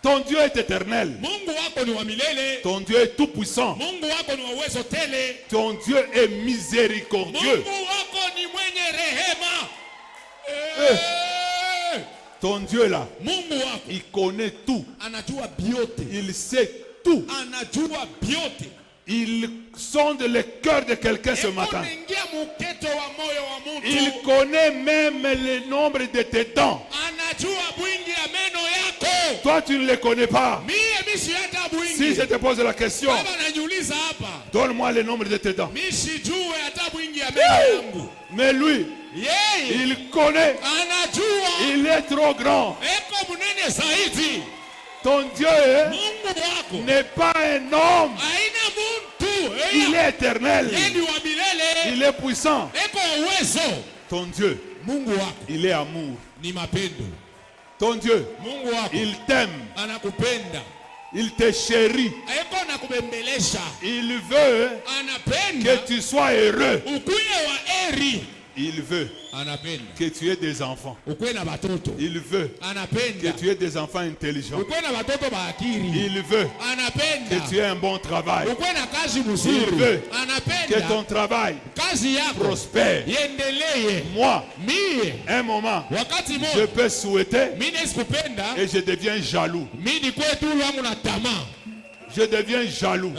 Ton Dieu est éternel. Ton Dieu est tout puissant. Ton Dieu est miséricordieux. Ton Dieu là, il connaît tout. Il sait tout. Il sonde le cœur de quelqu'un ce matin. Il connaît même le nombre de tes dents. Toi, tu ne les connais pas. Si je te pose la question, donne-moi le nombre de tes dents. Mais lui, il connaît. Il est trop grand. Ton Dieu n'est pas un homme. Il est éternel. Il est puissant. Ton Dieu, il est amour. Ton Dieu, il t'aime. Il te chérit. Il veut que tu sois heureux. Il veut que tu aies des enfants. Il veut que tu aies des enfants intelligents. Il veut que tu aies un bon travail. Il veut que ton travail prospère. Moi, un moment, je peux souhaiter et je deviens jaloux. Je deviens jaloux.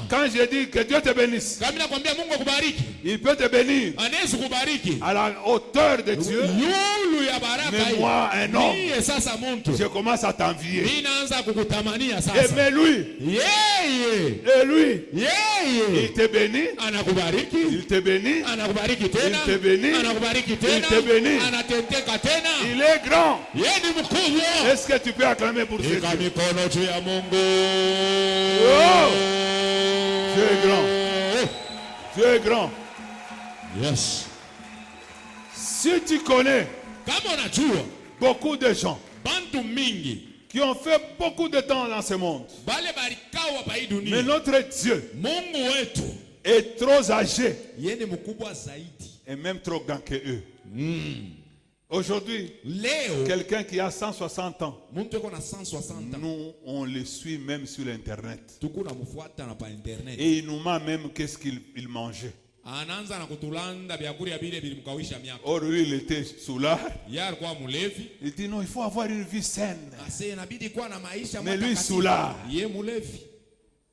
Quand je dis que Dieu te bénisse, il peut te bénir à la hauteur de Dieu. Mais moi, un homme, je commence à t'envier. Mais lui, il te bénit. Il te bénit. Il te bénit. Il te bénit. Il est grand. Est-ce que tu peux acclamer pour ce Dieu? Oh, tu es grand. Tu es grand. Yes. Si tu connais beaucoup de gens qui ont fait beaucoup de temps dans ce monde, mais notre Dieu est trop âgé et même trop grand que eux. Aujourd'hui, quelqu'un qui a 160 ans, nous, on le suit même sur Internet. Et il nous ment même qu'est-ce qu'il mangeait. Or, lui, il était soulard. Il dit non, il faut avoir une vie saine. Mais lui, soulard.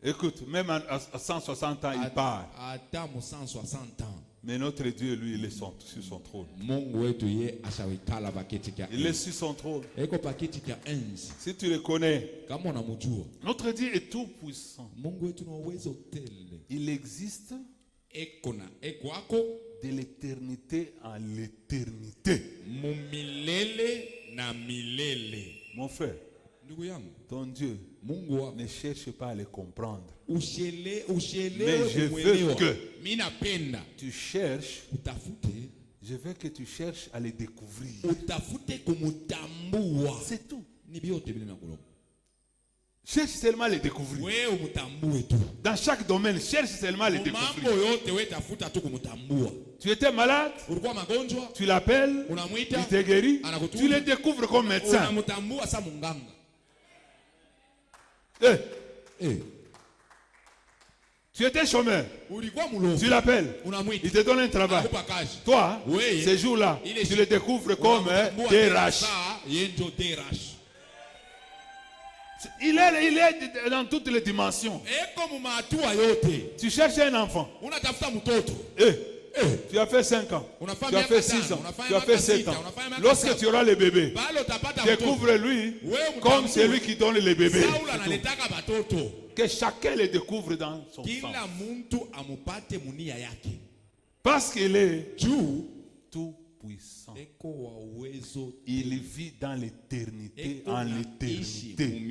Écoute, même à 160 ans, il part. Mais notre Dieu, lui, il est sur son trône. Il est sur son trône. Si tu le connais, notre Dieu est tout puissant. Il existe de l'éternité à l'éternité. Mon frère, ton Dieu ne cherche pas à le comprendre. Mais je veux que tu cherches. Je veux que tu cherches à le découvrir. C'est tout. Cherche seulement à le découvrir. Dans chaque domaine, cherche seulement à le découvrir. Tu étais malade, tu l'appelles, il te guérit, tu le découvres comme médecin. Tu étais chômeur, tu l'appelles, il te donne un travail. Toi, ces jours-là, tu le découvres comme DRH. Il est dans toutes les dimensions. Tu cherches un enfant. Tu as fait 5 ans, tu as fait 6 ans, tu as fait 7 ans. Lorsque tu auras le bébé, découvre-lui comme celui qui donne le bébé. Que chacun le découvre dans son sens. Parce qu'il est tout puissant. Il vit dans l'éternité, en l'éternité.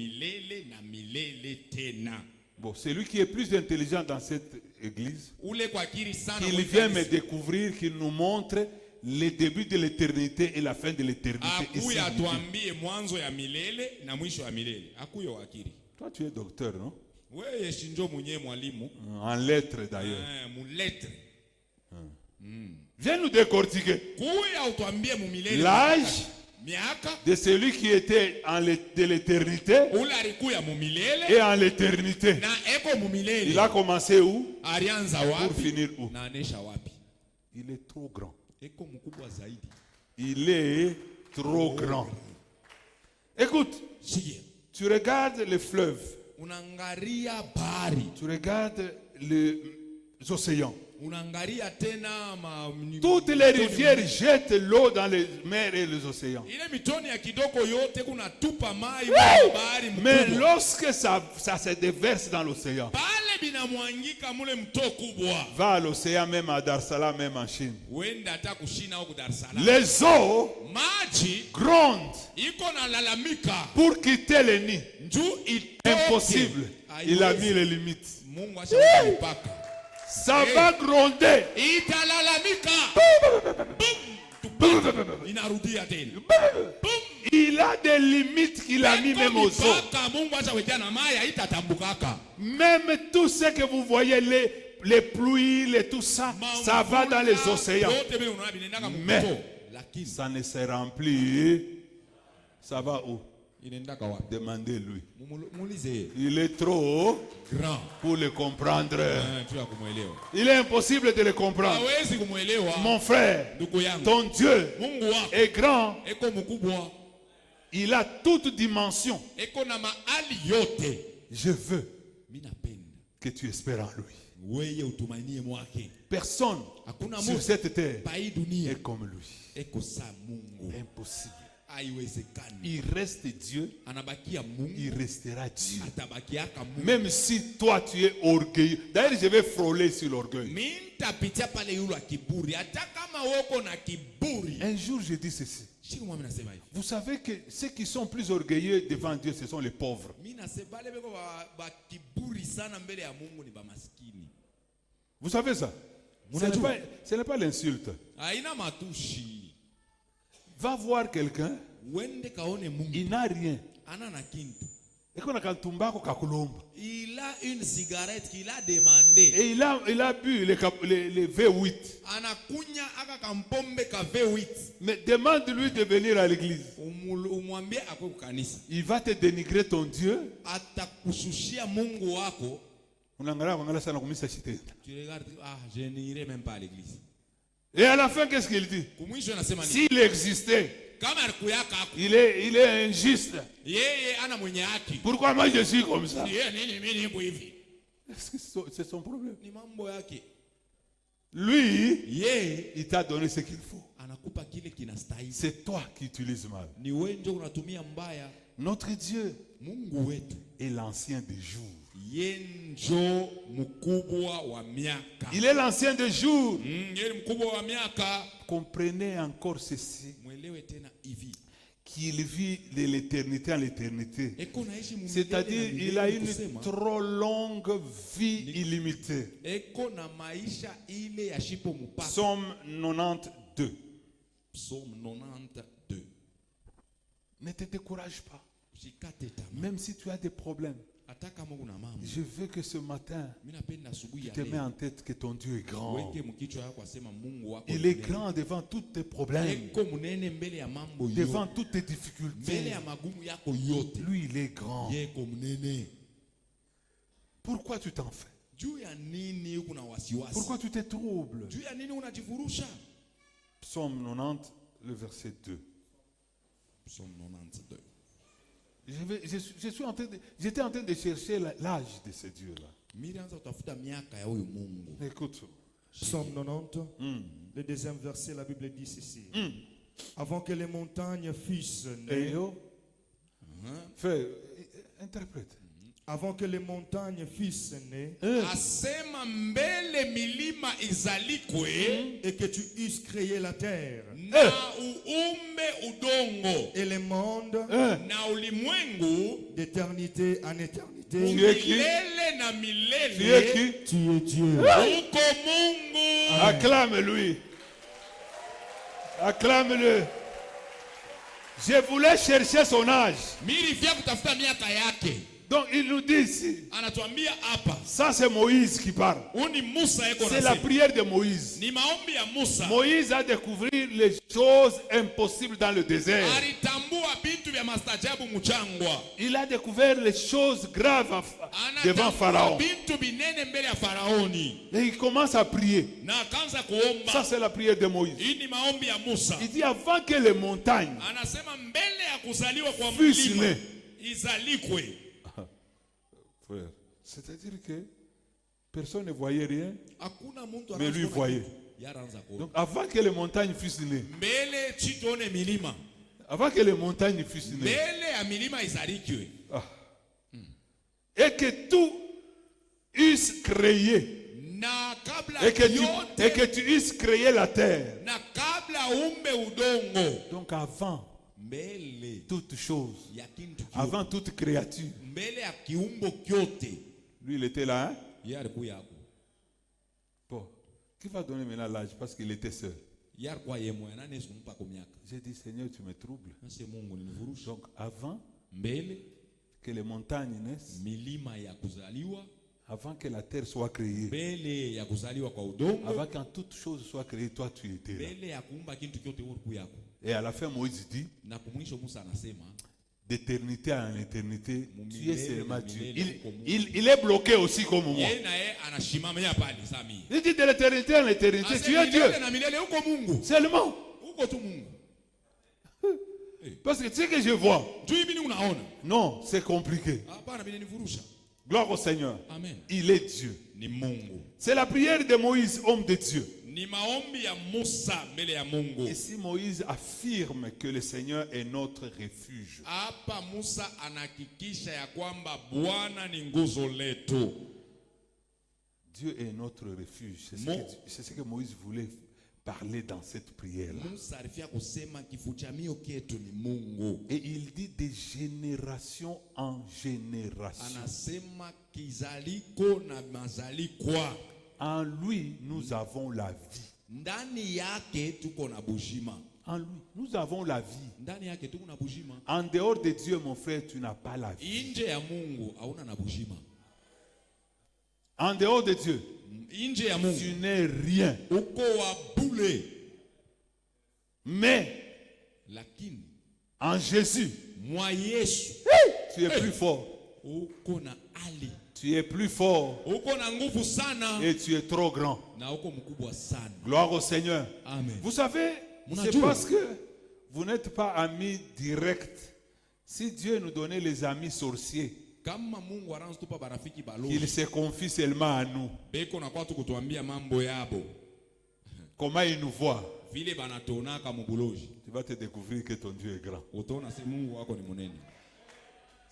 Bon, celui qui est plus intelligent dans cette église, qu'il vient me découvrir, qu'il nous montre le début de l'éternité et la fin de l'éternité. Toi, tu es docteur, non? En lettres d'ailleurs. Viens nous décortiquer l'âge de celui qui était de l'éternité et en l'éternité. Il a commencé où? Pour finir où? Il est trop grand. Il est trop grand. Écoute, tu regardes les fleuves, tu regardes les océans. Toutes les rivières jettent l'eau dans les mers et les océans. Mais lorsque ça se déverse dans l'océan, va à l'océan, même à Dar es Salaam, même en Chine, les eaux grondent pour quitter le nid. Impossible. Il a mis les limites. Ça va gronder. Il a des limites qu'il a mis même aux eaux. Même tout ce que vous voyez, les pluies, tout ça, ça va dans les océans. Mais ça ne se remplit. Ça va où? Demandez-lui. Il est trop grand pour le comprendre. Il est impossible de le comprendre. Mon frère, ton Dieu est grand. Il a toute dimension. Je veux que tu espères en lui. Personne sur cette terre est comme lui. Impossible. Il reste Dieu, il restera Dieu. Même si toi tu es orgueilleux. D'ailleurs, je vais frôler sur l'orgueil. Un jour, je dis ceci. Vous savez que ceux qui sont plus orgueilleux devant Dieu, ce sont les pauvres. Vous savez ça? Ce n'est pas l'insulte. Va voir quelqu'un, il n'a rien. Il a une cigarette qu'il a demandé. Et il a bu les V8. Mais demande-lui de venir à l'église. Il va te dénigrer ton Dieu. Tu regardes, je n'irai même pas à l'église. Et à la fin, qu'est-ce qu'il dit? S'il existait, il est injuste. Pourquoi moi je suis comme ça? C'est son problème. Lui, il t'a donné ce qu'il faut. C'est toi qui utilises mal. Notre Dieu est l'ancien des jours. Il est l'ancien des jours. Comprenez encore ceci. Qu'il vit de l'éternité en l'éternité. C'est-à-dire il a une trop longue vie illimitée. Psaume 92. Ne te décourage pas. Même si tu as des problèmes. Je veux que ce matin, tu te mets en tête que ton Dieu est grand. Il est grand devant tous tes problèmes, devant toutes tes difficultés. Lui, il est grand. Pourquoi tu t'en fais? Pourquoi tu te troubles? Psaume 90, le verset 2. Psaume 92. J'étais en train de chercher l'âge de ce Dieu-là. Écoute. Psaume 90, le deuxième verset, la Bible dit ceci. Avant que les montagnes fussent nées. Frère, interprète. Avant que les montagnes fussent nées, et que tu eusses créé la terre, et les mondes, d'éternité en éternité. Tu es qui? Tu es qui? Tu es Dieu. Acclame-lui. Acclame-le. Je voulais chercher son âge. Donc il nous dit ici, ça c'est Moïse qui parle. C'est la prière de Moïse. Moïse a découvert les choses impossibles dans le désert. Il a découvert les choses graves devant Pharaon. Et il commence à prier. Ça c'est la prière de Moïse. Il dit avant que les montagnes fussent nées. Frère, c'est-à-dire que personne ne voyait rien, mais lui voyait. Donc avant que les montagnes fussent nées, avant que les montagnes fussent nées, et que tout eusse créé, et que tu eusses créé la terre. Donc avant toute chose, avant toute créature, lui il était là, hein? Bon, qui va donner maintenant l'âge parce qu'il était seul? J'ai dit Seigneur, tu me troubles. Donc avant que les montagnes naissent, avant que la terre soit créée, avant que toute chose soit créée, toi tu étais là. Et à la fin Moïse dit, d'éternité en éternité, tu es seulement Dieu. Il est bloqué aussi comme moi. Il dit de l'éternité en éternité, tu es Dieu. Seulement. Parce que tu sais que je vois. Non, c'est compliqué. Gloire au Seigneur. Amen. Il est Dieu. C'est la prière de Moïse, homme de Dieu. Et si Moïse affirme que le Seigneur est notre refuge, Dieu est notre refuge. C'est ce que Moïse voulait parler dans cette prière-là. Et il dit de génération en génération. En lui, nous avons la vie. En lui, nous avons la vie. En dehors de Dieu, mon frère, tu n'as pas la vie. En dehors de Dieu, tu n'es rien. Mais en Jésus, tu es plus fort. Tu es plus fort et tu es trop grand. Gloire au Seigneur. Amen. Vous savez, c'est parce que vous n'êtes pas amis directs. Si Dieu nous donnait les amis sorciers, qu'il se confie seulement à nous. Comment il nous voit? Tu vas te découvrir que ton Dieu est grand.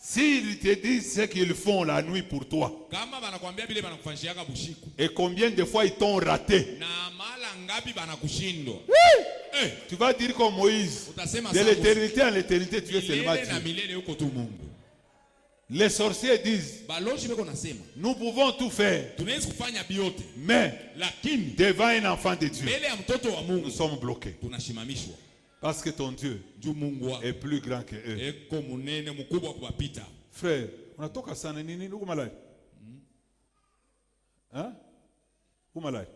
S'ils te disent ce qu'ils font la nuit pour toi, et combien de fois ils t'ont raté, tu vas dire comme Moïse, de l'éternité en l'éternité, tu es seulement Dieu. Les sorciers disent, nous pouvons tout faire, mais devant un enfant de Dieu, nous sommes bloqués. Parce que ton Dieu est plus grand que eux. Frère, on a toka sana nini uko malai? Hein? Uko malai?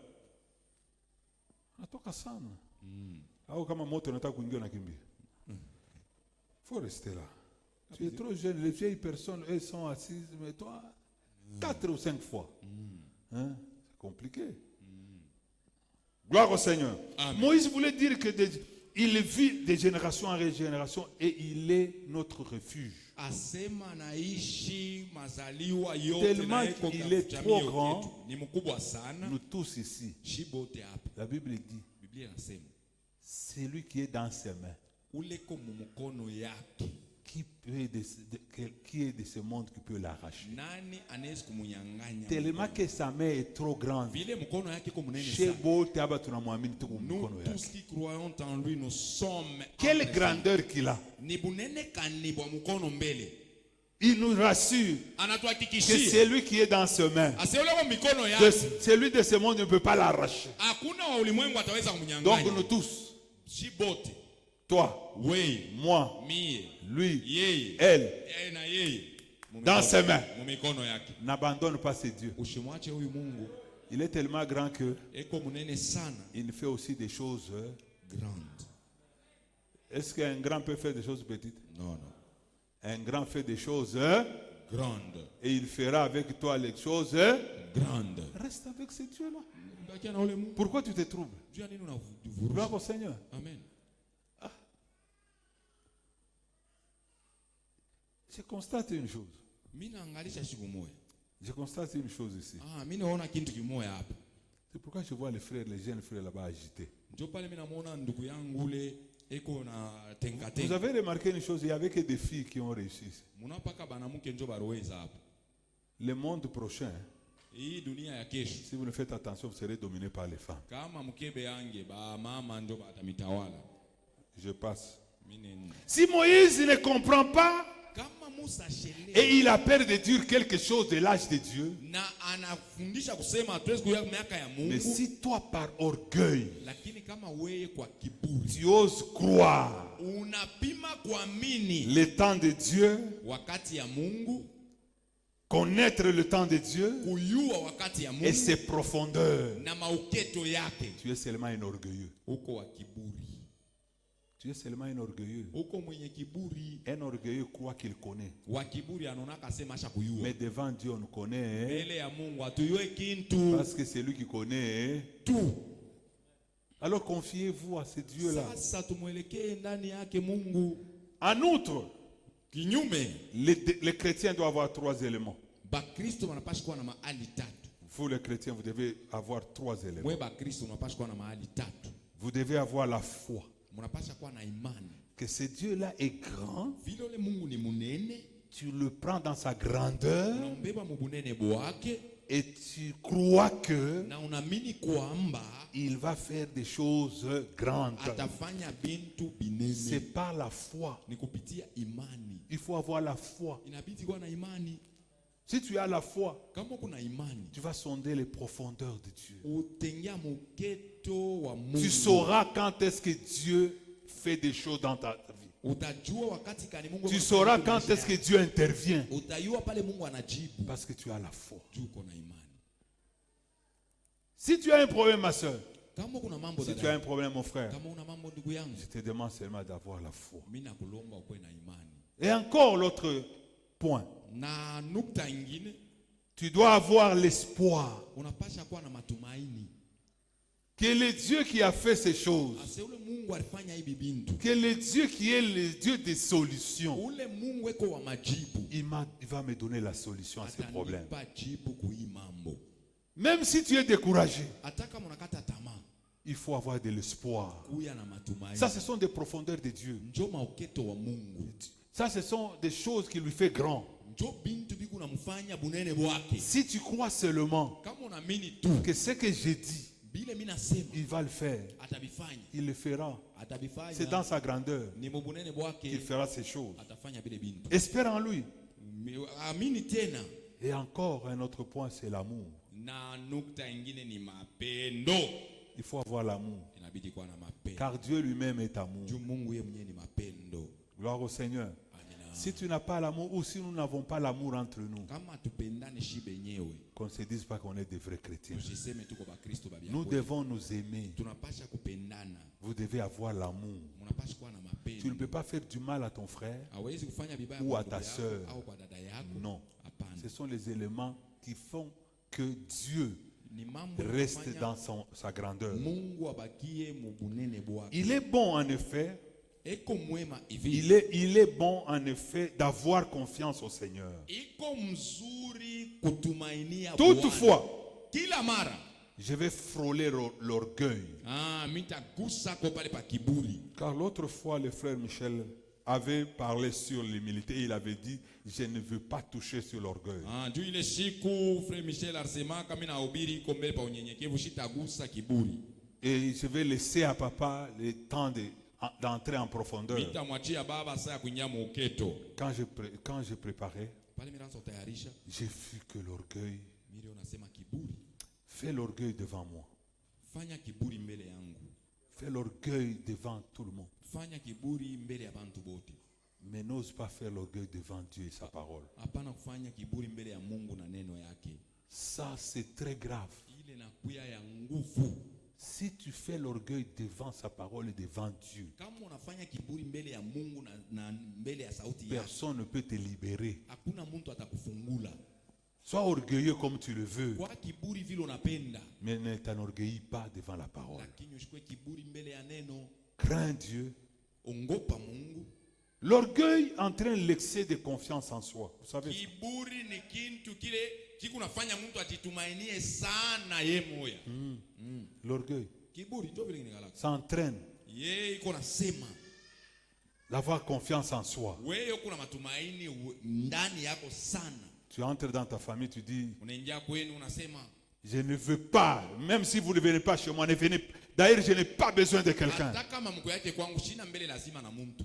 On a toka sana. Au kama moto nataka kuingia na kimbia. Faut rester là. Tu es trop jeune, les vieilles personnes, elles sont assises, mais toi, 4 ou 5 fois. Hein? C'est compliqué. Gloire au Seigneur. Amen. Moïse voulait dire que il vit de génération en génération et il est notre refuge. Tellement qu'il est trop grand, nous tous ici, la Bible dit, c'est lui qui est dans ses mains. Qui est de ce monde qui peut l'arracher? Tellement que sa main est trop grande. Nous tous qui croyons en lui, nous sommes. Quelle grandeur qu'il a! Il nous rassure que c'est lui qui est dans ses mains. Celui de ce monde ne peut pas l'arracher. Donc nous tous, toi, moi, lui, elle, dans ses mains. N'abandonne pas ces dieux. Il est tellement grand que il fait aussi des choses grandes. Est-ce qu'un grand peut faire des choses petites? Non, non. Un grand fait des choses grandes. Et il fera avec toi les choses grandes. Reste avec ces dieux-là. Pourquoi tu te troubles? Gloire au Seigneur. Amen. Ah. Je constate une chose. Je constate une chose ici. C'est pourquoi je vois les frères, les jeunes frères là-bas agités. Vous avez remarqué une chose, il n'y avait que des filles qui ont réussi. Le monde prochain, si vous ne faites attention, vous serez dominé par les femmes. Je passe. Si Moïse ne comprend pas et il a peur de dire quelque chose de l'âge de Dieu, mais si toi par orgueil tu oses croire le temps de Dieu, connaître le temps de Dieu et ses profondeurs, tu es seulement un orgueilleux. Tu es seulement un orgueilleux. Un orgueilleux croit qu'il connaît. Mais devant Dieu, on connaît. Parce que c'est lui qui connaît tout. Alors confiez-vous à ce Dieu-là. En outre, les chrétiens doivent avoir 3 éléments. Vous les chrétiens, vous devez avoir 3 éléments. Vous devez avoir la foi. Que ce Dieu-là est grand. Tu le prends dans sa grandeur. Et tu crois que il va faire des choses grandes. C'est par la foi. Il faut avoir la foi. Si tu as la foi, tu vas sonder les profondeurs de Dieu. Tu sauras quand est-ce que Dieu fait des choses dans ta vie. Tu sauras quand est-ce que Dieu intervient. Parce que tu as la foi. Si tu as un problème, ma soeur, si tu as un problème, mon frère, je te demande seulement d'avoir la foi. Et encore l'autre point. Tu dois avoir l'espoir que le Dieu qui a fait ces choses, que le Dieu qui est le Dieu des solutions, il va me donner la solution à ces problèmes. Même si tu es découragé, il faut avoir de l'espoir. Ça, ce sont des profondeurs de Dieu. Ça, ce sont des choses qui lui fait grand. Si tu crois seulement que ce que j'ai dit, il va le faire. Il le fera. C'est dans sa grandeur qu'il fera ces choses. Espère en lui. Et encore un autre point, c'est l'amour. Il faut avoir l'amour. Car Dieu lui-même est amour. Gloire au Seigneur. Si tu n'as pas l'amour, ou si nous n'avons pas l'amour entre nous, qu'on ne se dise pas qu'on est des vrais chrétiens. Nous devons nous aimer. Vous devez avoir l'amour. Tu ne peux pas faire du mal à ton frère ou à ta soeur. Non. Ce sont les éléments qui font que Dieu reste dans sa grandeur. Il est bon en effet. Il est bon en effet d'avoir confiance au Seigneur. Toutefois, je vais frôler l'orgueil. Car l'autre fois, le frère Michel avait parlé sur l'humilité. Il avait dit, je ne veux pas toucher sur l'orgueil. Et je vais laisser à papa le temps d'entrer en profondeur. Quand je préparais, j'ai vu que l'orgueil, fais l'orgueil devant moi. Fais l'orgueil devant tout le monde. Mais n'ose pas faire l'orgueil devant Dieu et sa parole. Hapana kufanya kiburi mbele ya Mungu na neno yake. Ça, c'est très grave. Ile inakuya ya nguvu. Si tu fais l'orgueil devant sa parole et devant Dieu, Kama unafanya kiburi mbele ya Mungu na mbele ya sauti yake, personne ne peut te libérer. hakuna mtu atakufungula. Sois orgueilleux comme tu le veux, Kwa kiburi vile unapenda, mais ne t'enorgueillis pas devant la parole. lakini usikue kiburi mbele ya neno. Crains Dieu. Ongopa Mungu. L'orgueil entraîne l'excès de confiance en soi. Vous savez ça? Kiburi ni kintu kile kikunafanya mtu ajitumainie sana ye moya. L'orgueil, Kiburi ndio vile kinakalaka. ça entraîne Yeye iko nasema, d'avoir confiance en soi. wewe uko na matumaini ndani yako sana. Tu entres dans ta famille, tu dis, Unaingia kwenu unasema, je ne veux pas, même si vous ne venez pas chez moi, ne venez. D'ailleurs, je n'ai pas besoin de quelqu'un. hata kama mko yake kwangu shina mbele lazima na mtu.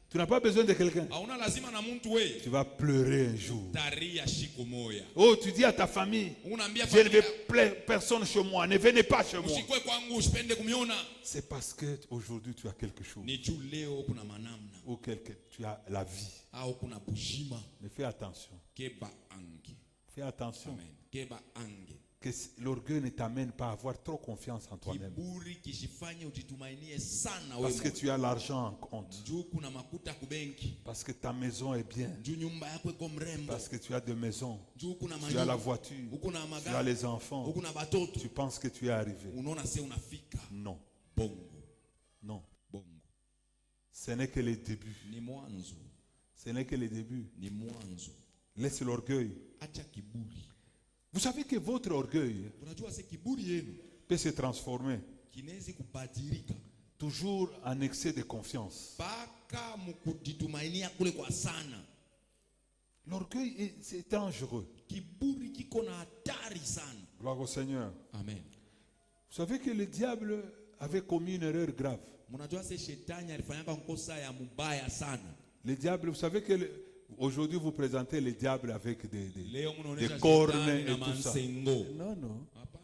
Tu n'as pas besoin de quelqu'un. Hauna lazima na mtu wewe. Tu vas pleurer un jour. Taria shiko moya. Oh, tu dis à ta famille, Unaambia je ne veux familia, personne chez moi, ne venez pas chez moi. usikwe kwangu usipende kumiona. C'est parce que aujourd'hui tu as quelque chose. Ni juu leo kuna manamna Ou tu as la vie. au kuna bushima. Mais fais attention. Keba ange. Fais attention. Amen. Keba ange. Que l'orgueil ne t'amène pas à avoir trop confiance en toi-même. Kiburi kishifanye ujitumainie sana wewe. Parce que tu as l'argent en compte. Juu kuna makuta kubenki. Parce que ta maison est bien. Juu nyumba yako iko mrembo. Parce que tu as des maisons. Juu kuna Tu as manyumba. la voiture. Uko na Tu as magari. les enfants. Uko na batoto. Tu penses que tu es arrivé. Unaona sasa unafika. Non. Bongo. Non. Bongo. Ce n'est que le début. Ni mwanzo. Ce n'est que le début. Ni mwanzo. Laisse l'orgueil. Acha kiburi. Vous savez que votre orgueil Unajua sasa kiburi yenu peut se transformer kinaweza kubadilika toujours en excès de confiance. mpaka mkujitumainia kule kwa sana. L'orgueil, c'est dangereux. Kiburi kiko na hatari sana. Gloire au Seigneur. Amen. Vous savez que le diable avait commis une erreur grave. Mnajua sasa shetani alifanyaka kosa ya mubaya sana. Le diable, vous savez que aujourd'hui vous présentez le diable avec des Leo cornes shetani et na tout ça. mansengo. Non, non. Hapana.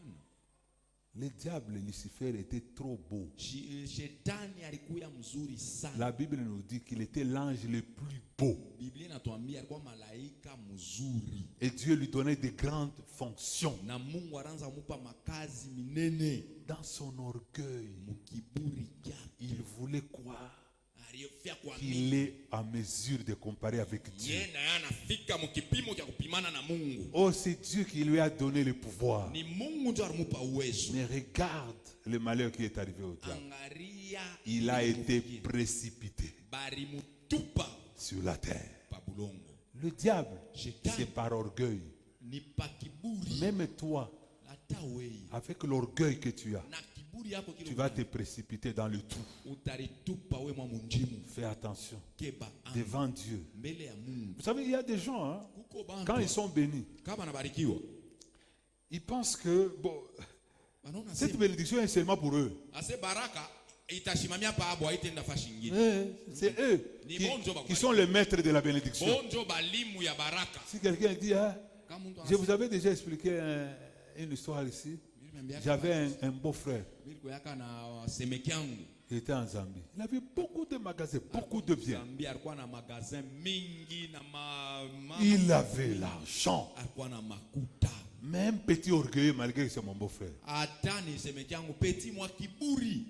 Le diable, Lucifer, était trop beau. Shetani alikuwa mzuri sana. La Bible nous dit qu'il était l'ange le plus beau. Biblia inatuambia alikuwa malaika mzuri. Et Dieu lui donnait de grandes fonctions. Na Mungu anaanza kumupa makazi minene. Dans son orgueil, Mukiburi kyake. il voulait croire Aliyofia kwa qu'il est en mesure de comparer avec Dieu. yeye na anafika mkipimo cha kupimana na Mungu. Oh, c'est Dieu qui lui a donné le pouvoir. Ni Mungu ndiye alimupa uwezo. Mais regarde le malheur qui est arrivé au diable. Angaria Il a été précipité bari mutupa sur la terre. pa bulongo. Le diable, Shetani c'est par orgueil. ni pa kiburi. Même toi, Hata wewe avec l'orgueil que tu as, na kiburi yako kile tu vas te précipiter dans le trou. utaritupa wewe mwa munjimu. Fais attention. Keba Devant Dieu. mbele ya Mungu. Vous savez, il y a des gens, hein, Kuko bantu quand ils sont bénis, kama nabarikiwa ils pensent que bon, wanaona cette sema bénédiction est seulement pour eux. ase baraka itashimamia pa abo haitenda fashi nyingine. C'est eux qui sont les maîtres de la bénédiction. Bonjo balimu ya baraka. Si quelqu'un dit, hein, Kama mtu je vous avais déjà expliqué une histoire ici. J'avais un beau-frère. nilikuwa na semeki yangu. Il était en Zambie. Il avait beaucoup de magasins, beaucoup de biens. Zambia alikuwa na magazin mingi na Il avait l'argent. alikuwa na makuta. Même petit orgueilleux malgré que c'est mon beau-frère. Hata ni semeki yangu peti mwa kiburi.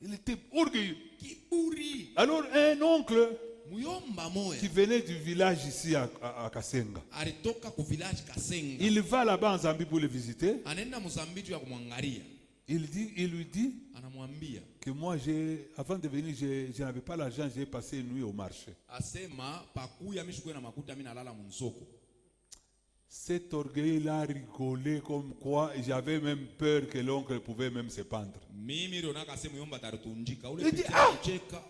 Il était orgueilleux. Kiburi. Alors un oncle Muyomba moya qui venait du village ici à Kasenga, alitoka ku village Kasenga. il va là-bas en Zambie pour le visiter. Anaenda Mozambique ya kumwangalia. Il lui dit Anamwambia que moi, avant de venir, je n'avais pas l'argent, j'ai passé une nuit au marché. asema pakuya mishukwe na makuta mimi nalala msoko. Cet orgueil a rigolé comme quoi j'avais même peur que l'oncle pouvait même se pendre. Mimi ndo nakasema yomba tarutunjika ule Il dit, pete ah! kucheka.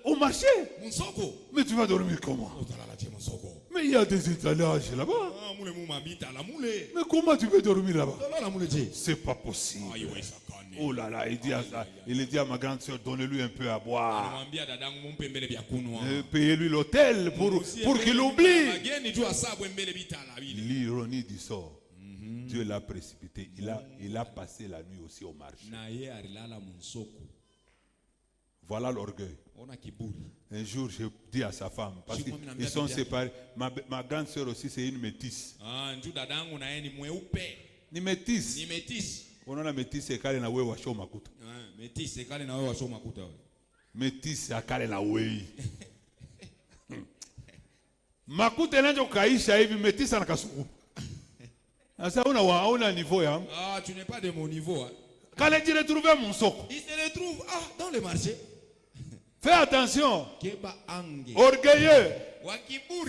Au marché? Msoko. Mais tu vas dormir comment? Utalala je msoko. Mais il y a des étalages là-bas. Mule mumabita la mule. Mais comment tu peux dormir là-bas? Utalala mule je. C'est pas possible. Haiwezekani. Oh là là, il dit à ma grande soeur, donnez-lui un peu à boire. Anamwambia dadangu mumpe mbele vya kunwa. Payez-lui l'hôtel pour qu'il oublie. Mageni tu asabwe mbele bitala bile. L'ironie du sort. Dieu l'a précipité. Il a passé la nuit aussi au marché. Na yeye alilala msoko. Voilà l'orgueil. Un jour, j'ai dit à sa femme, parce qu'ils sont séparés. Ma grande sœur aussi, c'est une métisse. Ni métisse. On a métisse, c'est quand na wewe washo makuta. Métisse, c'est quand na wewe washo makuta. Métisse, c'est quand na wewe. Makuta ndio kaisha hivi métisse anakasuku. Sasa una niveau ya. Ah, tu n'es pas de mon niveau. Quand il se retrouve mon soko. Il se retrouve dans le marché. Fais attention. Orgueilleux.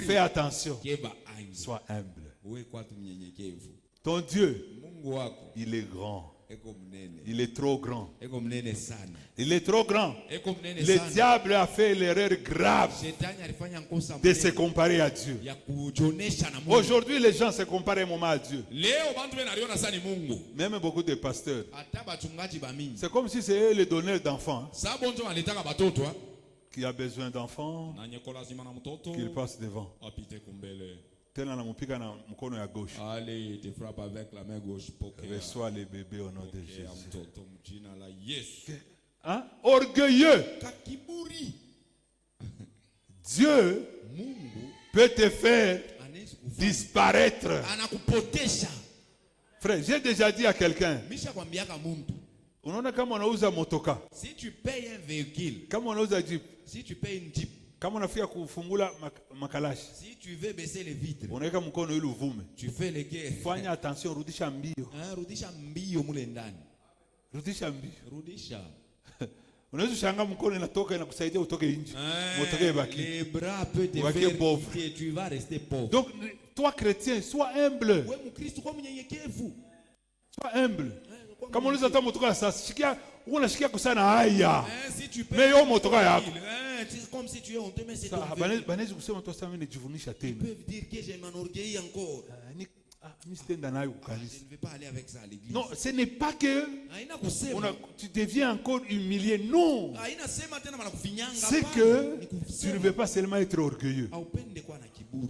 Fais attention. Sois humble. Ton Dieu, il est grand. Il est trop grand. Il est trop grand. Le diable a fait l'erreur grave de se comparer à Dieu. Aujourd'hui, les gens se comparent un moment à Dieu. Même beaucoup de pasteurs. C'est comme si c'est eux les donneurs d'enfants. Qui a besoin d'enfants, qu'il passe devant. Allez, il te frappe avec la main gauche pour que reçois les bébés au nom de Jésus. Hein? Orgueilleux. Dieu peut te faire disparaître. Frère, j'ai déjà dit à quelqu'un, si tu payes un véhicule, si tu payes une Jeep, si tu veux baisser les vitres, tu fais les guerres. Fanya attention, rudisha mbio. Rudisha mbio mule ndani. Rudisha mbio. Rudisha. Unaweza shanga mkono inatoka inakusaidia utoke nje. Utoke baki. Les bras peuvent te faire quitter, tu vas rester pauvre. Donc toi chrétien, sois humble. Wewe mkristo kwa mnyenyekevu. Sois humble. Kama unaweza hata motoka sasa, shikia unashikia kusana haya. Si tu peux. Mais yo motoka yako. C'est comme si tu es honteux, mais c'est ton banezi kusema tu sasa mimi nijivunisha tena. Ils peuvent dire que je m'enorgueillis encore. Je ne vais pas aller avec ça à l'église. Non, ce n'est pas que tu deviens encore humilié. Non. C'est que tu ne veux pas seulement être orgueilleux.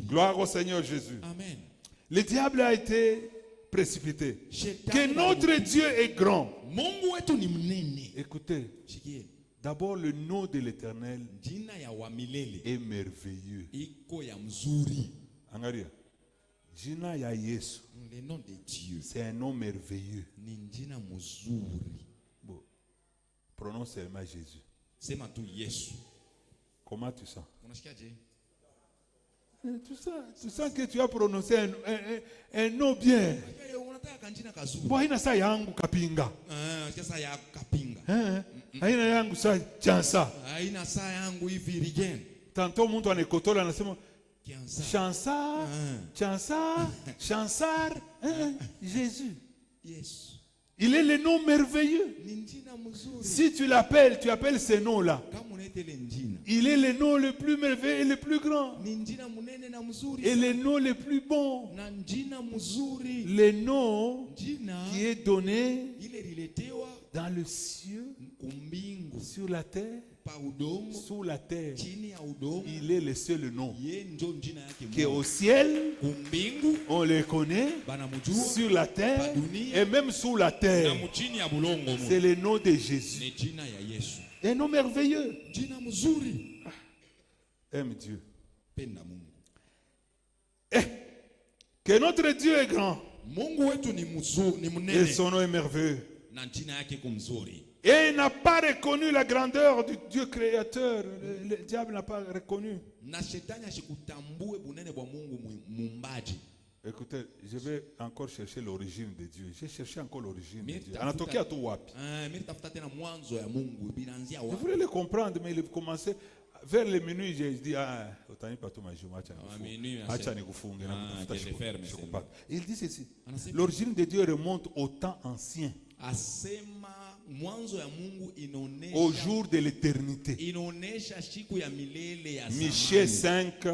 Gloire au Seigneur Jésus. Amen. Le diable a été précipité. Que notre Dieu est grand. Écoutez. D'abord, le nom de l'Éternel est merveilleux. Angaria. Jina ya Yesu. Le nom de Dieu. C'est un nom merveilleux. Bon. Prononce seulement Jésus. Comment tu sens? Tu sens que tu as prononcé un nom bien. Haina saa yangu kapinga. Haina yangu saa chansa. Haina saa yangu hivi rigen. Tantôt mtu anakotola anasema Chansar, Chansar, Jésus. Yes. Il est le nom merveilleux. Si tu l'appelles, tu appelles ce nom-là. Il est le nom le plus merveilleux et le plus grand. Et le nom le plus bon. Le nom qui est donné dans le ciel, sur la terre, sous la terre. Il est le seul nom qui est au ciel, on le connaît, sur la terre et même sous la terre. C'est le nom de Jésus. Un nom merveilleux. Aime Dieu. Que notre Dieu est grand. Et son nom est merveilleux. Et il n'a pas reconnu la grandeur du Dieu créateur. Le diable n'a pas reconnu. Écoutez, je vais encore chercher l'origine de Dieu. J'ai cherché encore l'origine de Dieu. Anatokea tu wapi. Je voulais le comprendre, mais il commençait vers les minuit. J'ai dit, otani pas tout ma joue. Il dit ceci. L'origine de Dieu remonte au temps ancien. Au jour de l'éternité. Michée 5,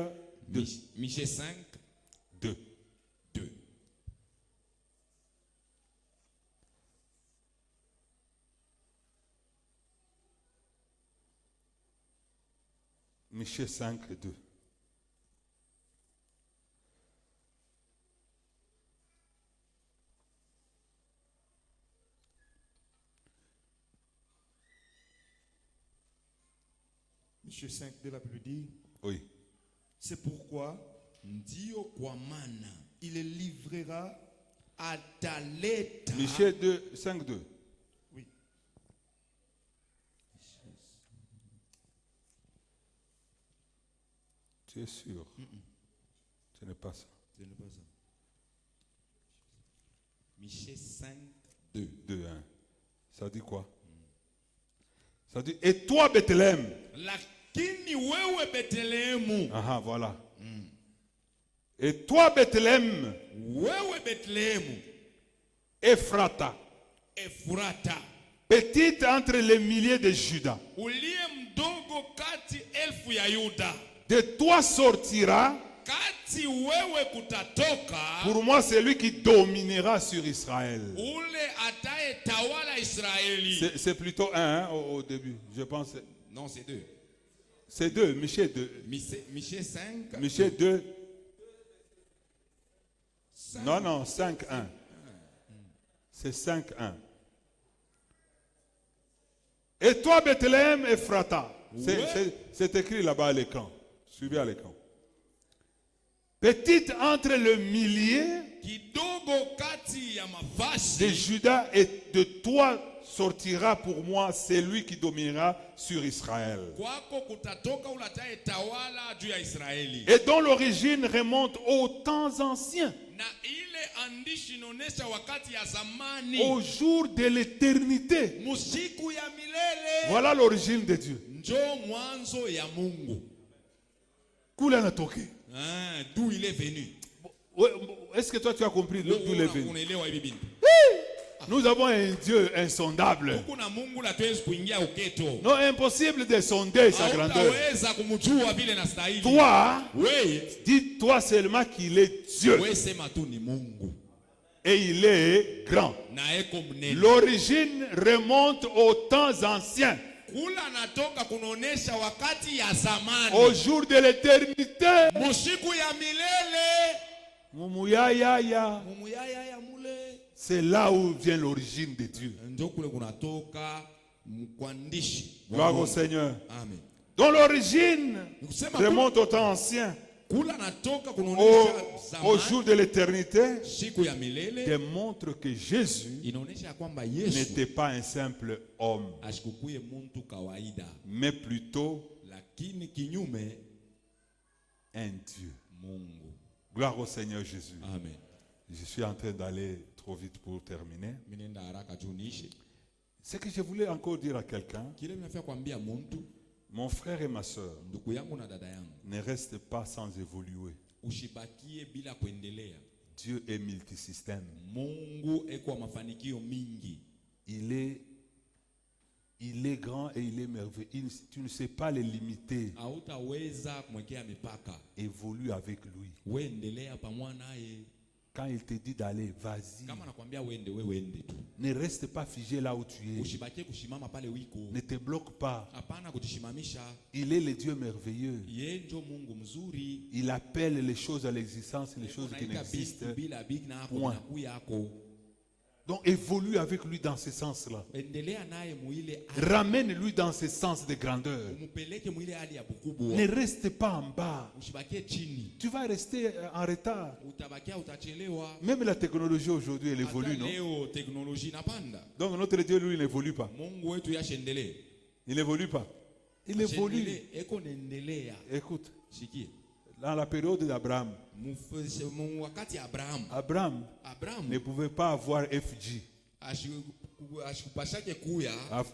2. Michée 5, 2. Michée 5, 2. Michée 5 de la Bible dit. Oui. C'est pourquoi Ndio kwa maana il les livrera. ataleta. Michée 2, 5, 2. Oui. Tu es sûr? Ce n'est pas ça. Ce n'est pas ça. Michée 5, 2. 2, 1. Ça dit quoi? Ça dit, et toi, Bethléem. Lakini wewe Betlehemu. Ah, voilà. Et toi, Bethléem. Wewe Betlehemu. Ephrata. Efrata. Petite entre les milliers de Judas. Uliye mdogo kati elfu ya Yuda. De toi sortira. Kati wewe kutatoka. Pour moi, c'est lui qui dominera sur Israël. Ule ataye tawala Israeli. C'est plutôt un au début, je pense. Non, c'est 2. C'est 2, Michée 2. Michée 5. Michée 2. Non, non, 5, 1. C'est 5, 1. Et toi, Bethléem, Ephrata. C'est écrit là-bas à l'écran. Suivez à l'écran. Petite entre le millier de Judas, et de toi sortira pour moi celui qui dominera sur Israël. Et dont l'origine remonte aux temps anciens, au jour de l'éternité. Voilà l'origine de Dieu. Kula natoke. D'où il est venu. Est-ce que toi tu as compris d'où il est venu? Nous avons un Dieu insondable. Non, impossible de sonder sa grandeur. Toi, dis-toi seulement qu'il est Dieu. Et il est grand. L'origine remonte aux temps anciens. Au jour de l'éternité. C'est là où vient l'origine de Dieu. Gloire au Seigneur. Amen. Dont l'origine remonte au temps ancien. Au jour de l'éternité, démontre que Jésus n'était pas un simple homme, mais plutôt un Dieu. Gloire au Seigneur Jésus. Amen. Je suis en train d'aller trop vite pour terminer. Ce que je voulais encore dire à quelqu'un, mon frère et ma soeur, ne restent pas sans évoluer. Dieu est multisystème. Il est grand et il est merveilleux. Tu ne sais pas les limiter. Évolue avec lui. Quand il te dit d'aller, vas-y. Ne reste pas figé là où tu es. Ne te bloque pas. Il est le Dieu merveilleux. Il appelle les choses à l'existence, les choses qui n'existent point. Donc évolue avec lui dans ce sens-là. Ramène-lui dans ce sens de grandeur. Ne reste pas en bas. Tu vas rester en retard. Même la technologie aujourd'hui, elle évolue, non? Donc notre Dieu, lui, il n'évolue pas. Il n'évolue pas. Il évolue. Écoute. Dans la période d'Abraham, Abraham ne pouvait pas avoir FG.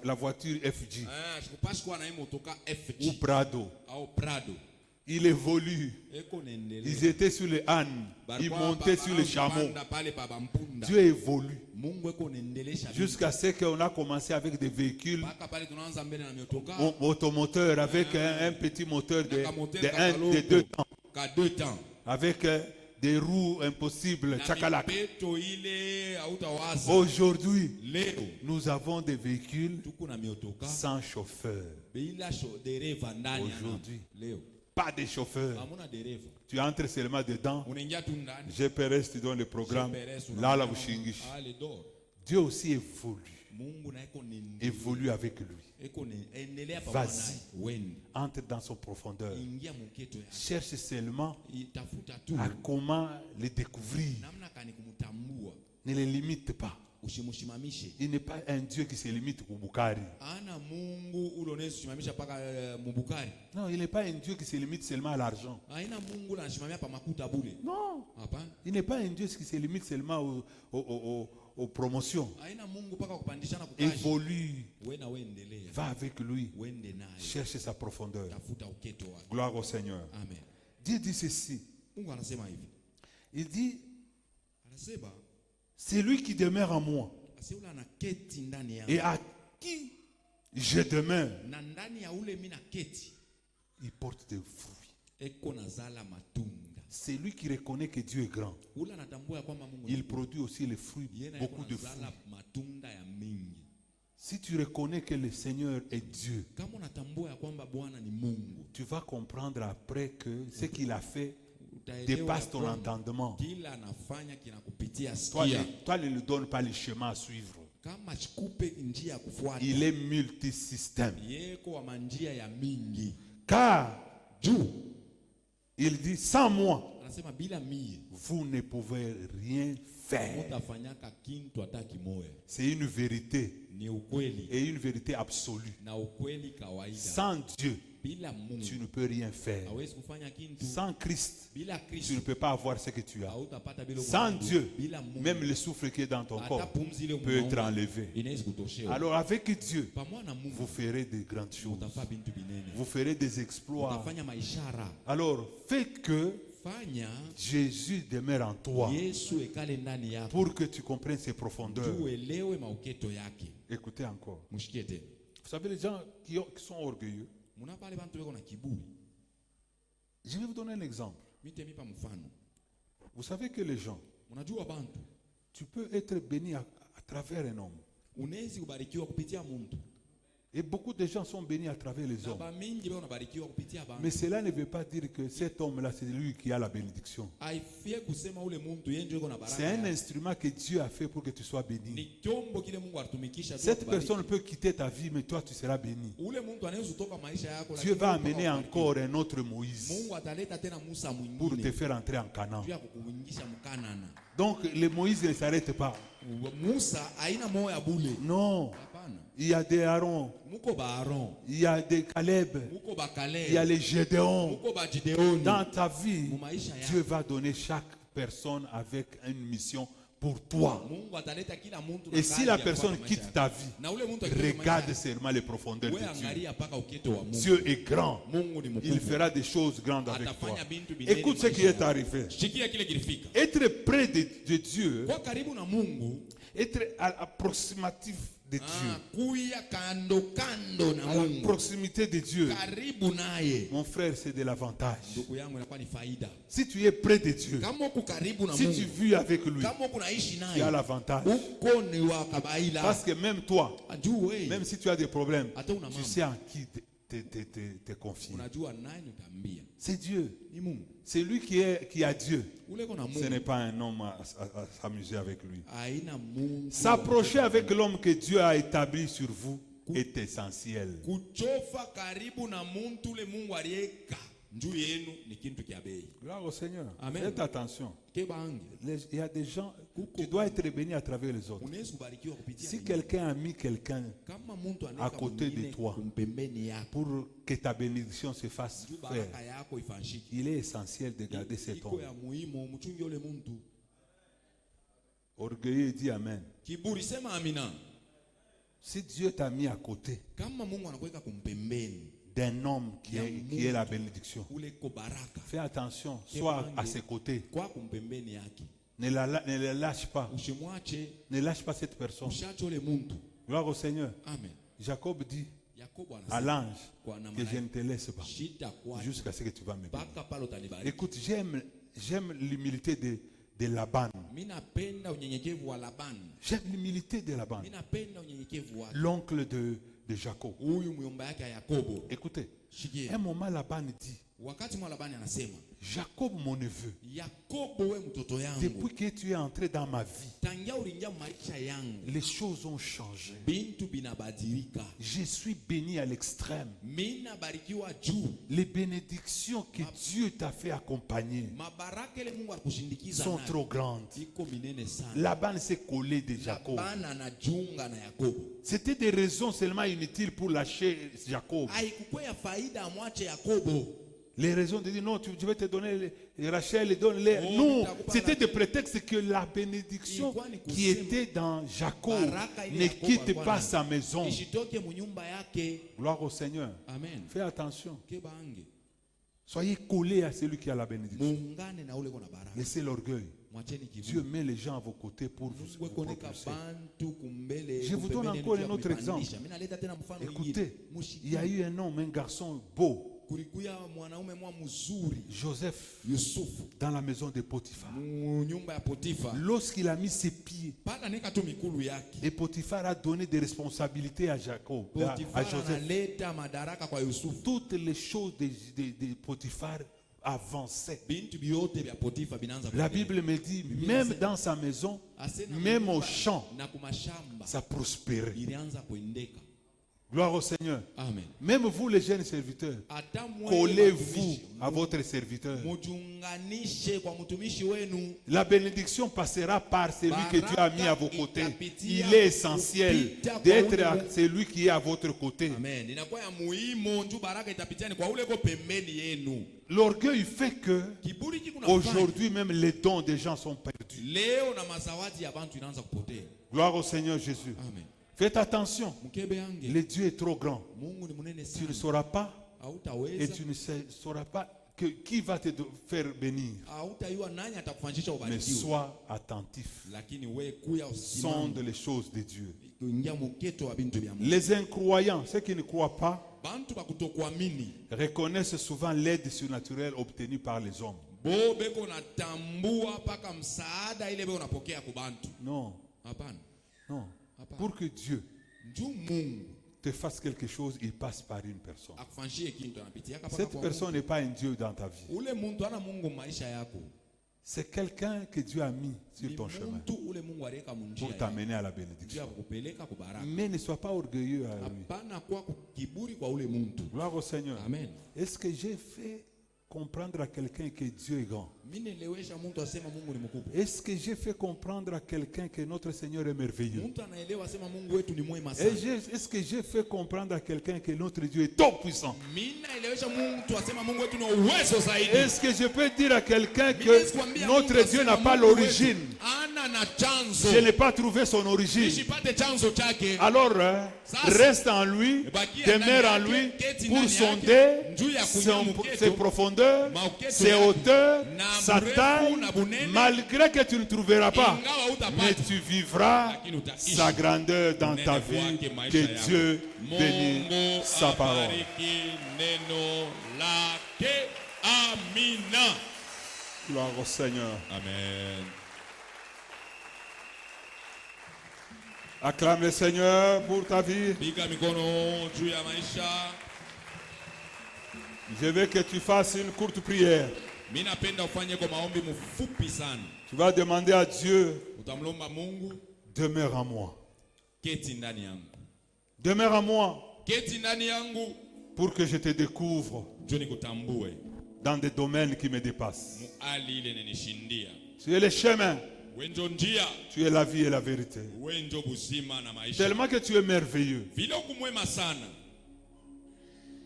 La voiture FG. Ou Prado. Il évolue. Ils étaient sur les ânes. Ils montaient sur les chameaux. Dieu évolue. Jusqu'à ce qu'on a commencé avec des véhicules automoteurs, avec un petit moteur de 2 temps. Avec des roues impossibles. Chakalak. Aujourd'hui, nous avons des véhicules sans chauffeur. Aujourd'hui, pas de chauffeur. Tu entres seulement dedans. GPS, tu donnes le programme. Là, Dieu aussi évolue. Évolue avec lui. Vas-y. Entre dans son profondeur. Cherche seulement à comment le découvrir. Ne les limite pas. Il n'est pas un Dieu qui se limite au Bukari. Non, il n'est pas un Dieu qui se limite seulement à l'argent. Non. Il n'est pas un Dieu qui se limite seulement aux promotions. Évolue. Va avec lui. Cherche sa profondeur. Gloire au Seigneur. Dieu dit ceci. Il dit, c'est lui qui demeure en moi et à qui je demeure, il porte des fruits. C'est lui qui reconnaît que Dieu est grand. Il produit aussi les fruits, beaucoup de fruits. Si tu reconnais que le Seigneur est Dieu, tu vas comprendre après que ce qu'il a fait dépasse ton entendement. Toi ne lui donnes pas le chemin à suivre. Il est multisystème. Car il dit, sans moi, vous ne pouvez rien faire. C'est une vérité et une vérité absolue. Sans Dieu, tu ne peux rien faire. Sans Christ, tu ne peux pas avoir ce que tu as. Sans Dieu, même le souffle qui est dans ton corps peut être enlevé. Alors avec Dieu, vous ferez de grandes choses. Vous ferez des exploits. Alors fais que Jésus demeure en toi pour que tu comprennes ses profondeurs. Écoutez encore. Vous savez, les gens qui sont orgueilleux, je vais vous donner un exemple. Vous savez que les gens, tu peux être béni à travers un homme. Et beaucoup de gens sont bénis à travers les hommes. Mais cela ne veut pas dire que cet homme-là, c'est lui qui a la bénédiction. C'est un instrument que Dieu a fait pour que tu sois béni. Cette personne peut quitter ta vie, mais toi, tu seras béni. Dieu va amener encore un autre Moïse pour te faire entrer en Canaan. Donc, le Moïse ne s'arrête pas. Non. Il y a des Aaron, il y a des Caleb, il y a les Gédéon. Dans ta vie, Dieu va donner chaque personne avec une mission pour toi. Et si la personne quitte ta vie, regarde seulement les profondeurs de Dieu. Dieu est grand. Il fera des choses grandes avec toi. Écoute ce qui est arrivé. Être près de Dieu, être approximatif de Dieu, à la proximité de Dieu, mon frère, c'est de l'avantage. Si tu es près de Dieu, si tu vis avec lui, tu as l'avantage. Parce que même toi, même si tu as des problèmes, tu sais en qui te confier. C'est Dieu. C'est lui qui a Dieu. Ce n'est pas un homme à s'amuser avec lui. S'approcher avec l'homme que Dieu a établi sur vous est essentiel. Gloire au Seigneur. Faites attention. Il y a des gens, tu dois être béni à travers les autres. Si quelqu'un a mis quelqu'un à côté de toi pour que ta bénédiction se fasse faire, il est essentiel de garder cet homme. Orgueilleux dit Amen. Si Dieu t'a mis à côté d'un homme qui est la bénédiction, fais attention, sois à ses côtés. Ne la lâche pas. Ne lâche pas cette personne. Gloire au Seigneur. Jacob dit à l'ange que je ne te laisse pas jusqu'à ce que tu vas me bénir. Écoute, j'aime l'humilité de Laban. J'aime l'humilité de Laban, l'oncle de Jacob. Écoutez, Un moment, Laban dit, Jacob, mon neveu, depuis que tu es entré dans ma vie, les choses ont changé. Je suis béni à l'extrême. Les bénédictions que Dieu t'a fait accompagner sont trop grandes. Laban s'est collé de Jacob. C'était des raisons seulement inutiles pour lâcher Jacob. Les raisons de dire non, je vais te donner Rachel, donne-les. Non, c'était des prétextes que la bénédiction qui était dans Jacob ne quitte pas sa maison. Gloire au Seigneur. Amen. Fais attention. Soyez collés à celui qui a la bénédiction. Laissez l'orgueil. Dieu met les gens à vos côtés pour vous propulser. Je vous donne encore un autre exemple. Écoutez, il y a eu un homme, un garçon beau, Joseph, dans la maison de Potiphar. Lorsqu'il a mis ses pieds, et Potiphar a donné des responsabilités à Jacob, à Joseph. Toutes les choses de Potiphar avançaient. La Bible me dit, même dans sa maison, même au champ, ça prospérait. Gloire au Seigneur. Amen. Même vous les jeunes serviteurs, collez-vous à votre serviteur. La bénédiction passera par celui que Dieu a mis à vos côtés. Il est essentiel d'être celui qui est à votre côté. L'orgueil fait que aujourd'hui même les dons des gens sont perdus. Gloire au Seigneur Jésus. Amen. Faites attention, le Dieu est trop grand. Tu ne sauras pas et tu ne sauras pas qui va te faire bénir. Mais sois attentif. Sonde les choses de Dieu. Les incroyants, ceux qui ne croient pas, reconnaissent souvent l'aide surnaturelle obtenue par les hommes. Non. Non. Pour que Dieu te fasse quelque chose, il passe par une personne. Cette personne n'est pas un Dieu dans ta vie. C'est quelqu'un que Dieu a mis sur ton chemin pour t'amener à la bénédiction. Mais ne sois pas orgueilleux à lui. Gloire au Seigneur. Amen. Est-ce que j'ai fait comprendre à quelqu'un que Dieu est grand? Est-ce que j'ai fait comprendre à quelqu'un que notre Seigneur est merveilleux? Est-ce que j'ai fait comprendre à quelqu'un que notre Dieu est tout puissant? Est-ce que je peux dire à quelqu'un que notre Dieu n'a pas l'origine? Je n'ai pas trouvé son origine. Alors, reste en lui, demeure en lui pour sonder ses profondeurs, ses hauteurs, sa taille, malgré que tu ne trouveras pas, mais tu vivras sa grandeur dans ta vie. Que Dieu bénisse sa parole. Gloire au Seigneur. Amen. Acclame le Seigneur pour ta vie. Je veux que tu fasses une courte prière. Tu vas demander à Dieu, demeure en moi. Demeure en moi pour que je te découvre dans des domaines qui me dépassent. Tu es le chemin. Tu es la vie et la vérité. Tellement que tu es merveilleux.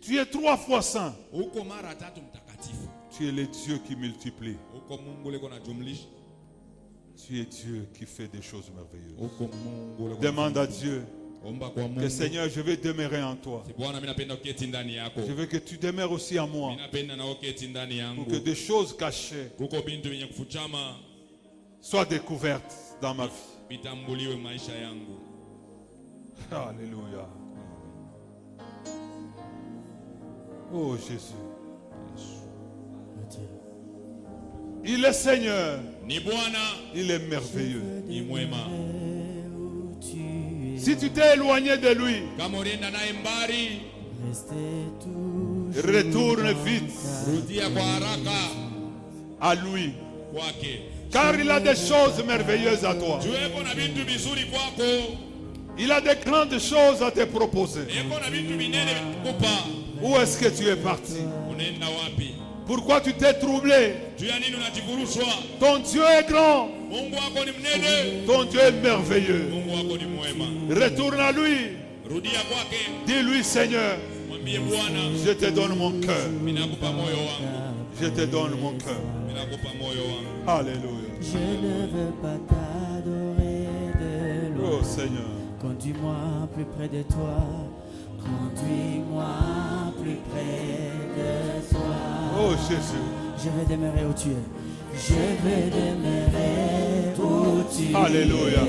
Tu es 3 fois saint. Tu es le Dieu qui multiplie. Tu es Dieu qui fait des choses merveilleuses. Demande à Dieu que Seigneur, je veux demeurer en toi. Je veux que tu demeures aussi en moi. Pour que des choses cachées soient découvertes dans ma vie. Alléluia. Oh Jésus. Il est Seigneur. Il est merveilleux. Si tu t'es éloigné de lui, Retourne vite à lui. Car il a des choses merveilleuses à toi. Il a des grandes choses à te proposer. Où est-ce que tu es parti? Pourquoi tu t'es troublé? Ton Dieu est grand. Ton Dieu est merveilleux. Retourne à lui. Dis-lui, Seigneur, je te donne mon cœur. Je te donne mon cœur. Alléluia. Je ne veux pas t'adorer de loin. Oh Seigneur. Conduis-moi plus près de toi. Conduis-moi plus près de toi. Oh Jésus. Je vais demeurer où tu es. Je vais demeurer où tu es. Alléluia.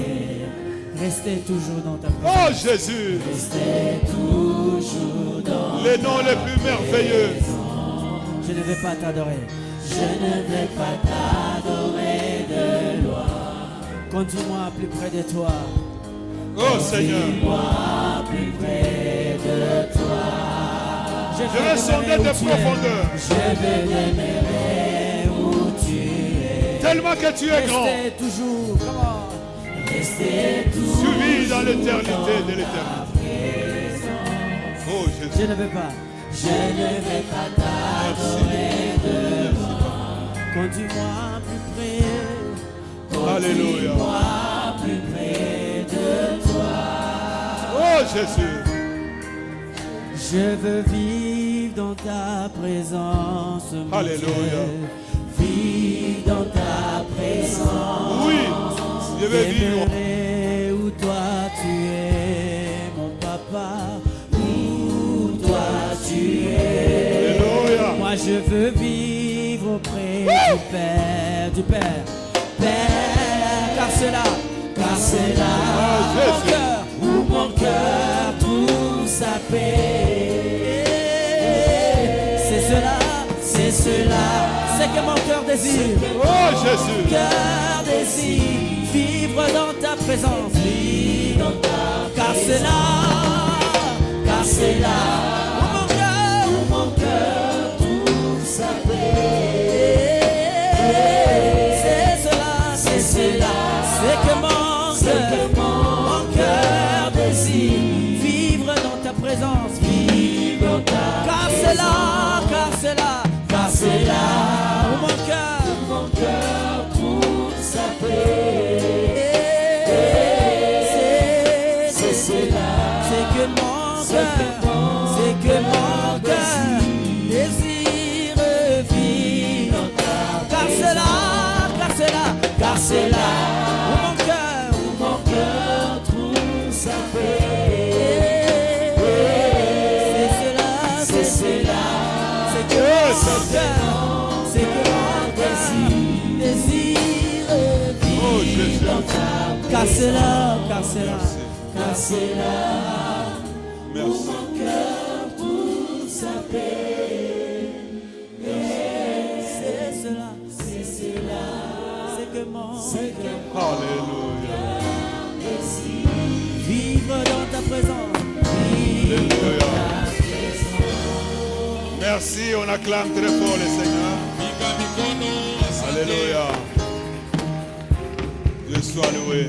Restez toujours dans ta présence. Oh Jésus. Restez toujours dans les noms les plus merveilleux. Je ne vais pas t'adorer. Je ne vais pas t'adorer de loin. Conduis-moi plus près de toi. Oh Seigneur. Conduis-moi plus près de toi. Je vais sonder tes profondeurs. Je vais demeurer où tu es. Tellement que tu es grand. Restez toujours. Restez toujours. Suivi dans l'éternité de l'éternité. Oh Jésus. Je ne vais pas. Je ne vais pas t'adorer de loin. Conduis-moi plus près. Alléluia. Conduis-moi plus près de toi. Oh Jésus. Je veux vivre dans ta présence, mon Alléluia. Dieu. Vivre dans ta présence. Oui, je vais vivre. Demeurer où toi tu es, mon papa. Où toi tu es. Alléluia. Moi je veux vivre auprès du Père. Père, car c'est là, mon cœur, où mon cœur trouve sa paix. C'est ce que mon cœur désire. Oh Jésus. Mon cœur désire vivre dans ta présence. Vivre dans ta présence. Car c'est là, où mon cœur trouve sa paix. C'est cela, c'est que mon cœur désire vivre dans ta présence. Vivre dans ta car c'est là, où mon cœur trouve sa paix. C'est là, c'est que mon cœur désire vivre. Car c'est là, où mon cœur trouve sa paix. C'est cela, c'est que mon cœur désire vivre dans ta. Car c'est là, Merci. où mon cœur trouve sa paix. C'est cela, c'est que mon cœur Alléluia. vivre dans ta présence. Alléluia. Merci, on acclame très fort le Seigneur. Alléluia. Dieu soit loué.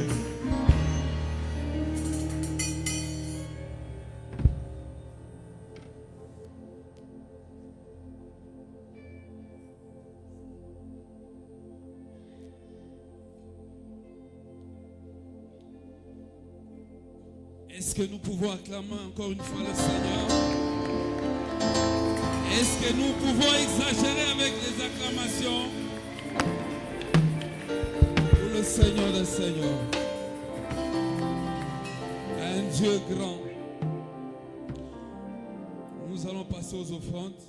Est-ce que nous pouvons acclamer encore une fois le Seigneur? Est-ce que nous pouvons exagérer avec les acclamations pour le Seigneur des Seigneurs? Un Dieu grand. Nous allons passer aux offrandes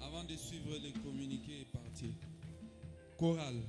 avant de suivre les communiqués et partir. Chorale.